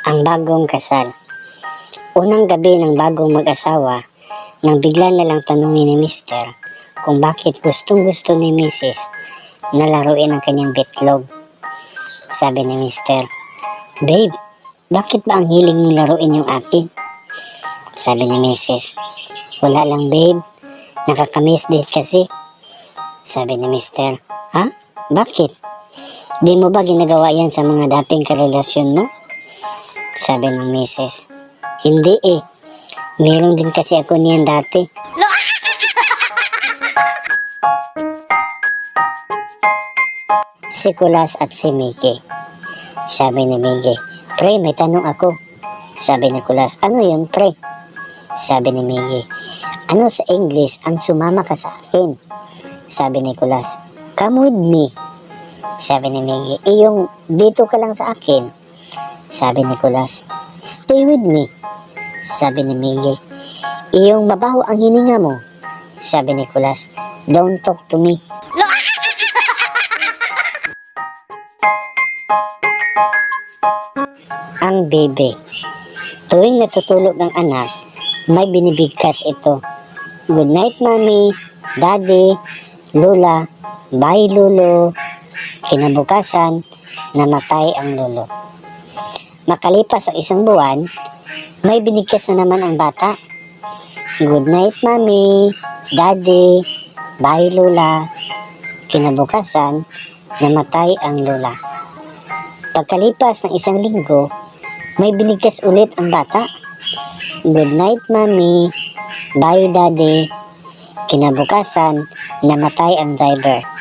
Ang bagong kasal. Unang gabi ng bagong mag-asawa, nang bigla na lang tanungin ni Mr. kung bakit gustong-gusto ni Mrs. na laruin ang kanyang bitlog. Sabi ni Mr. "Babe, bakit ba ang hiling mong laruin yung akin?" Sabi ni Mrs. "Wala lang babe, nakakamiss din kasi." Sabi ni Mr. "Ha? Bakit? Di mo ba ginagawa yan sa mga dating karelasyon mo?" Sabi ng Mrs. "Hindi eh. Meron din kasi ako niyan dati." Si Kulas at si Mickey. Sabi ni Mickey, "Pre, may tanong ako." Sabi ni Kulas, "Ano yun, pre?" Sabi ni Mickey, "Ano sa English ang sumama ka sa akin?" Sabi ni Kulas, "Come with me." Sabi ni Mickey, "Yung dito ka lang sa akin." Sabi ni Kulas, "Stay with me." Sabi ni Mickey, "Yung mabaho ang hininga mo." Sabi ni Kulas, "Don't talk to me." Ang bebe. Tuwing natutulog ang anak, may binibigkas ito. "Good night, mommy, daddy, lola, bye lolo." Kinabukasan, namatay ang lolo. Makalipas ang isang buwan, may binigkas na naman ang bata. "Good night, mommy, daddy, bye lola." Kinabukasan, namatay ang lola. Pagkalipas ng isang linggo, may binigkas ulit ang bata. "Good night, mommy, bye daddy." Kinabukasan, namatay ang driver.